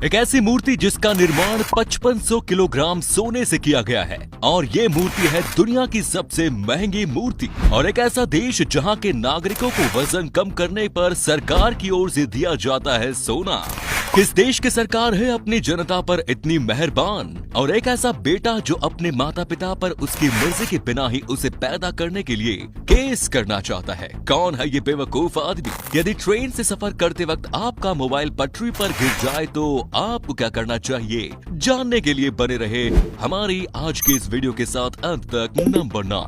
एक ऐसी मूर्ति जिसका निर्माण 5500 किलोग्राम सोने से किया गया है और ये मूर्ति है दुनिया की सबसे महंगी मूर्ति। और एक ऐसा देश जहां के नागरिकों को वजन कम करने पर सरकार की ओर से दिया जाता है सोना। किस देश की सरकार है अपनी जनता पर इतनी मेहरबान? और एक ऐसा बेटा जो अपने माता पिता पर उसकी मर्जी के बिना ही उसे पैदा करने के लिए केस करना चाहता है। कौन है ये बेवकूफ आदमी? यदि ट्रेन से सफर करते वक्त आपका मोबाइल पटरी पर गिर जाए तो आपको क्या करना चाहिए? जानने के लिए बने रहे हमारी आज की इस वीडियो के साथ अंत तक। नंबर 9।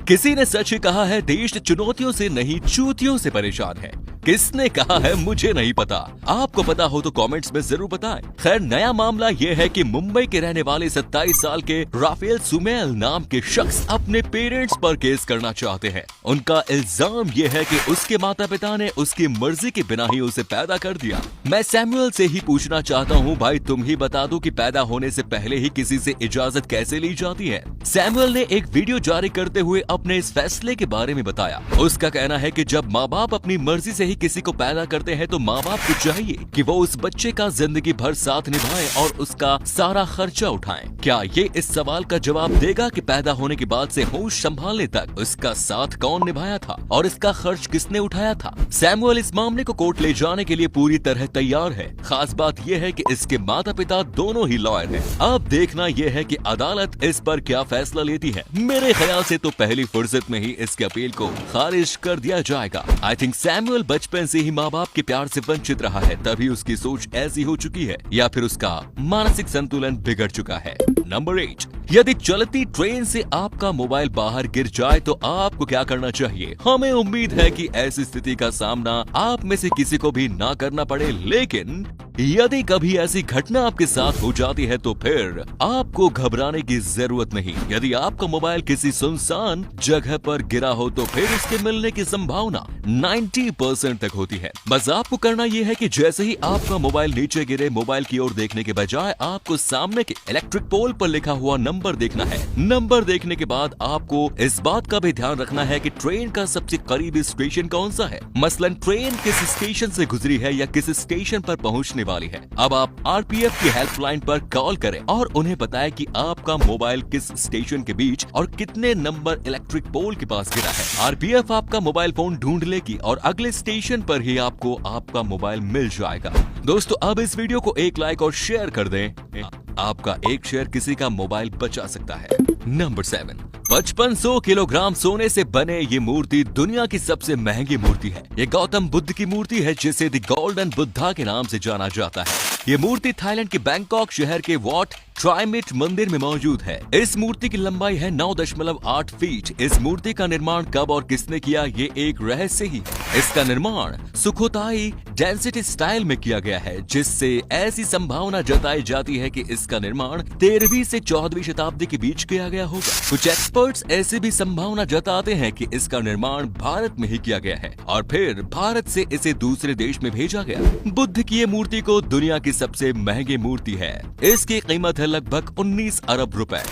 किसी ने सच ही कहा है, देश चुनौतियों से नहीं चूतियों से परेशान है। किसने कहा है मुझे नहीं पता, आपको पता हो तो कमेंट्स में जरूर बताएं। खैर, नया मामला ये है कि मुंबई के रहने वाले 27 साल के राफेल सुमेल नाम के शख्स अपने पेरेंट्स पर केस करना चाहते हैं। उनका इल्जाम ये है कि उसके माता पिता ने उसकी मर्जी के बिना ही उसे पैदा कर दिया। मैं सैमुअल से ही पूछना चाहता हूँ, भाई तुम ही बता दो कि पैदा होने से पहले ही किसी से इजाजत कैसे ली जाती है? सैमुअल ने एक वीडियो जारी करते हुए अपने इस फैसले के बारे में बताया। उसका कहना है कि जब माँ बाप अपनी मर्जी से ही किसी को पैदा करते हैं तो माँ बाप को चाहिए कि वो उस बच्चे का जिंदगी भर साथ निभाएं और उसका सारा खर्चा उठाएं। क्या ये इस सवाल का जवाब देगा कि पैदा होने के बाद से होश संभालने तक उसका साथ कौन निभाया था और इसका खर्च किसने उठाया था? सैमुअल इस मामले को कोर्ट ले जाने के लिए पूरी तरह तैयार है। खास बात यह है कि इसके माता पिता दोनों ही लॉयर हैं। अब देखना यह है कि अदालत इस पर क्या फैसला लेती है। मेरे ख्याल से तो पहली फुर्सत में ही इसके अपील को खारिज कर दिया जाएगा। आई थिंक सैमुअल बचपन से ही माँ बाप के प्यार से वंचित रहा है, तभी उसकी सोच ऐसी हो चुकी है, या फिर उसका मानसिक संतुलन बिगड़ चुका है। नंबर 8। यदि चलती ट्रेन से आपका मोबाइल बाहर गिर जाए तो आपको क्या करना चाहिए? हमें उम्मीद है कि ऐसी स्थिति का सामना आप में से किसी को भी ना करना पड़े, लेकिन यदि कभी ऐसी घटना आपके साथ हो जाती है तो फिर आपको घबराने की जरूरत नहीं। यदि आपका मोबाइल किसी सुनसान जगह पर गिरा हो तो फिर उसके मिलने की संभावना 90% तक होती है। बस आपको करना यह है कि जैसे ही आपका मोबाइल नीचे गिरे, मोबाइल की ओर देखने के बजाय आपको सामने के इलेक्ट्रिक पोल पर लिखा हुआ नंबर देखना है। नंबर देखने के बाद आपको इस बात का भी ध्यान रखना है कि ट्रेन का सबसे करीबी स्टेशन कौन सा है। मसलन ट्रेन किस स्टेशन से गुजरी है या किस स्टेशन पर पहुंचने वाली है। अब आप आरपीएफ की हेल्पलाइन पर कॉल करें और उन्हें बताएं कि आपका मोबाइल किस स्टेशन के बीच और कितने नंबर इलेक्ट्रिक पोल के पास गिरा है। आरपीएफ आपका मोबाइल फोन ढूंढ लेगी और अगले स्टेशन पर ही आपको आपका मोबाइल मिल जाएगा। दोस्तों, अब इस वीडियो को एक लाइक और शेयर कर दें। आपका एक शेयर किसी का मोबाइल बचा सकता है। नंबर 7। 5500 किलोग्राम सोने से बने ये मूर्ति दुनिया की सबसे महंगी मूर्ति है। ये गौतम बुद्ध की मूर्ति है जिसे द गोल्डन बुद्धा के नाम से जाना जाता है। ये मूर्ति थाईलैंड के बैंकॉक शहर के वॉट ट्राइमिट मंदिर में मौजूद है। इस मूर्ति की लंबाई है 9.8 फीट। इस मूर्ति का निर्माण कब और किसने किया, ये एक रहस्य ही है। इसका निर्माण सुखोताई डेंसिटी स्टाइल में किया गया है, जिससे ऐसी संभावना जताई जाती है कि इसका निर्माण 13वीं से 14वीं शताब्दी के बीच किया गया होगा। कुछ एक्सपर्ट्स ऐसी भी संभावना जताते हैं कि इसका निर्माण भारत में ही किया गया है और फिर भारत से इसे दूसरे देश में भेजा गया। बुद्ध की ये मूर्ति को दुनिया की सबसे महंगी मूर्ति है। इसकी कीमत है लगभग 19 अरब रुपए।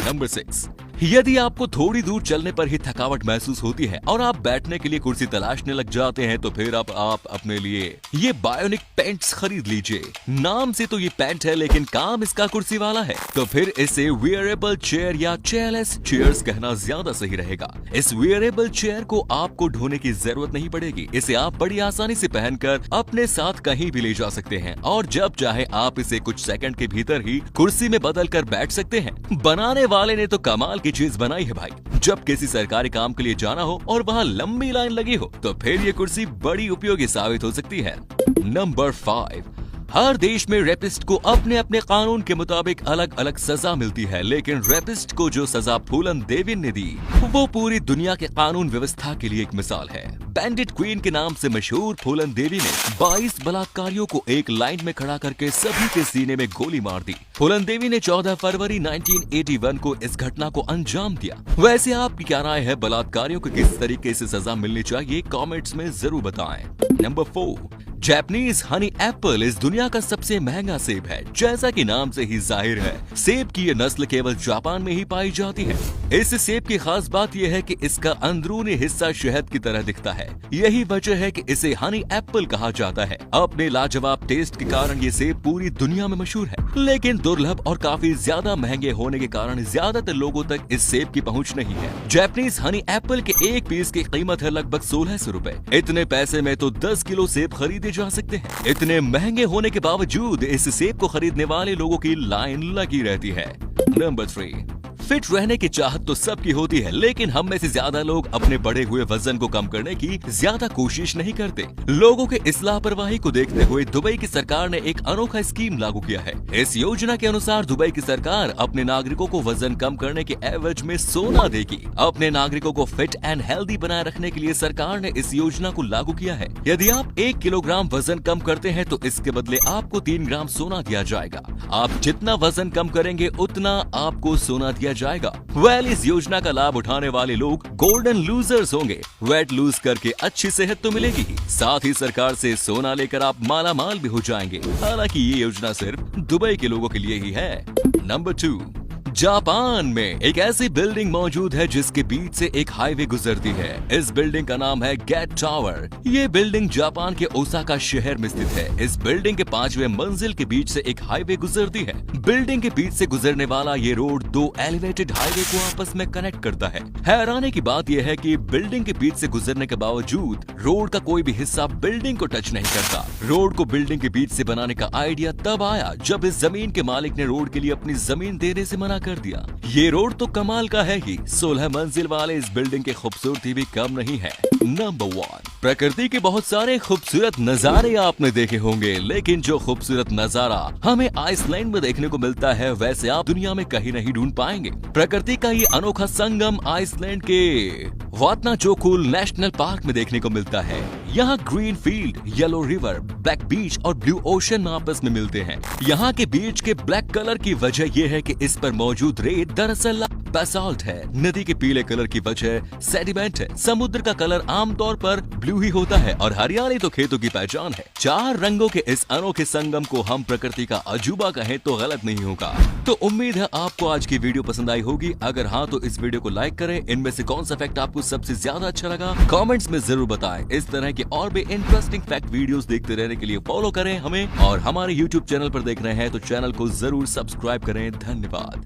नंबर 6। यदि आपको थोड़ी दूर चलने पर ही थकावट महसूस होती है और आप बैठने के लिए कुर्सी तलाशने लग जाते हैं तो फिर आप अपने लिए ये बायोनिक पैंट्स खरीद लीजिए। नाम से तो ये पैंट है, लेकिन काम इसका कुर्सी वाला है, तो फिर इसे वेयरेबल चेयर या चेयरलेस चेयर्स कहना ज्यादा सही रहेगा। इस वेयरेबल चेयर को आपको ढोने की जरूरत नहीं पड़ेगी। इसे आप बड़ी आसानी से पहनकर अपने साथ कहीं भी ले जा सकते हैं और जब चाहे आप इसे कुछ सेकंड के भीतर ही कुर्सी में बदल कर बैठ सकते हैं। बनाने वाले ने तो कमाल की चीज बनाई है भाई। जब किसी सरकारी काम के लिए जाना हो और वहाँ लंबी लाइन लगी हो तो फिर ये कुर्सी बड़ी उपयोगी साबित हो सकती है। नंबर 5। हर देश में रेपिस्ट को अपने अपने कानून के मुताबिक अलग अलग सजा मिलती है, लेकिन रेपिस्ट को जो सजा फूलन देवी ने दी वो पूरी दुनिया के कानून व्यवस्था के लिए एक मिसाल है। बैंडिट क्वीन के नाम से मशहूर फूलन देवी ने 22 बलात्कारियों को एक लाइन में खड़ा करके सभी के सीने में गोली मार दी। फूलन देवी ने 14 फरवरी 1981 को इस घटना को अंजाम दिया। वैसे आपकी क्या राय है? बलात्कारियों को किस तरीके से सजा मिलनी चाहिए? कमेंट्स में जरूर बताएं। नंबर 4। जापानीज हनी एप्पल इस दुनिया का सबसे महंगा सेब है। जैसा कि नाम से ही जाहिर है, सेब की ये नस्ल केवल जापान में ही पाई जाती है। इस सेब की खास बात यह है कि इसका अंदरूनी हिस्सा शहद की तरह दिखता है। यही वजह है कि इसे हनी एप्पल कहा जाता है। अपने लाजवाब टेस्ट के कारण ये सेब पूरी दुनिया में मशहूर है, लेकिन दुर्लभ और काफी ज्यादा महंगे होने के कारण ज्यादातर लोगों तक इस सेब की पहुंच नहीं है। जापानीज हनी एप्पल के एक पीस की कीमत है लगभग 1600 रुपए। इतने पैसे में तो 10 किलो सेब खरीदे जा सकते हैं। इतने महंगे होने के बावजूद इस सेब को खरीदने वाले लोगों की लाइन लगी रहती है। नंबर 3, फिट रहने की चाहत तो सबकी होती है, लेकिन हम में से ज्यादा लोग अपने बढ़े हुए वजन को कम करने की ज्यादा कोशिश नहीं करते। लोगों के इस लापरवाही को देखते हुए दुबई की सरकार ने एक अनोखा स्कीम लागू किया है। इस योजना के अनुसार दुबई की सरकार अपने नागरिकों को वजन कम करने के एवज में सोना देगी। अपने नागरिकों को फिट एंड हेल्दी बनाए रखने के लिए सरकार ने इस योजना को लागू किया है। यदि आप 1 किलोग्राम वजन कम करते हैं तो इसके बदले आपको 3 ग्राम सोना दिया जाएगा। आप जितना वजन कम करेंगे उतना आपको सोना दिया जाएगा। इस योजना का लाभ उठाने वाले लोग गोल्डन लूजर्स होंगे। वेट लूज करके अच्छी सेहत तो मिलेगी ही, साथ ही सरकार से सोना लेकर आप माला माल भी हो जाएंगे। हालांकि ये योजना सिर्फ दुबई के लोगों के लिए ही है। नंबर 2, जापान में एक ऐसी बिल्डिंग मौजूद है जिसके बीच से एक हाईवे गुजरती है। इस बिल्डिंग का नाम है गेट टावर। ये बिल्डिंग जापान के ओसाका शहर में स्थित है। इस बिल्डिंग के 5वें मंजिल के बीच से एक हाईवे गुजरती है। बिल्डिंग के बीच से गुजरने वाला ये रोड 2 एलिवेटेड हाईवे को आपस में कनेक्ट करता है। हैरानी की बात यह है कि बिल्डिंग के बीच से गुजरने के बावजूद रोड का कोई भी हिस्सा बिल्डिंग को टच नहीं करता। रोड को बिल्डिंग के बीच से बनाने का आइडिया तब आया जब इस जमीन के मालिक ने रोड के लिए अपनी जमीन देने से मना कर दिया। ये रोड तो कमाल का है ही, 16 मंजिल वाले इस बिल्डिंग की खूबसूरती भी कम नहीं है। नंबर 1, प्रकृति के बहुत सारे खूबसूरत नजारे आपने देखे होंगे, लेकिन जो खूबसूरत नजारा हमें आइसलैंड में देखने को मिलता है वैसे आप दुनिया में कहीं नहीं ढूंढ पाएंगे। प्रकृति का ये अनोखा संगम आइसलैंड के वाटनाजोकुल नेशनल पार्क में देखने को मिलता है। यहाँ green field, yellow river, black beach और ब्लू ओशन आपस में मिलते हैं। यहाँ के बीच के ब्लैक कलर की वजह यह है कि इस पर मौजूद रेत दरअसल बेसाल्ट है। नदी के पीले कलर की वजह सेडिमेंट है। समुद्र का कलर आमतौर पर ब्लू ही होता है और हरियाली तो खेतों की पहचान है। 4 रंगों के इस अनोखे संगम को हम प्रकृति का अजूबा कहें तो गलत नहीं होगा। तो उम्मीद है आपको आज की वीडियो पसंद आई होगी। अगर हाँ तो इस वीडियो को लाइक करें। इनमें से कौन सा फैक्ट आपको सबसे ज्यादा अच्छा लगा कमेंट्स में जरूर बताएं। इस तरह के और भी इंटरेस्टिंग फैक्ट वीडियोस देखते रहने के लिए फॉलो करें हमें, और हमारे YouTube चैनल पर देख रहे हैं तो चैनल को जरूर सब्सक्राइब करें। धन्यवाद।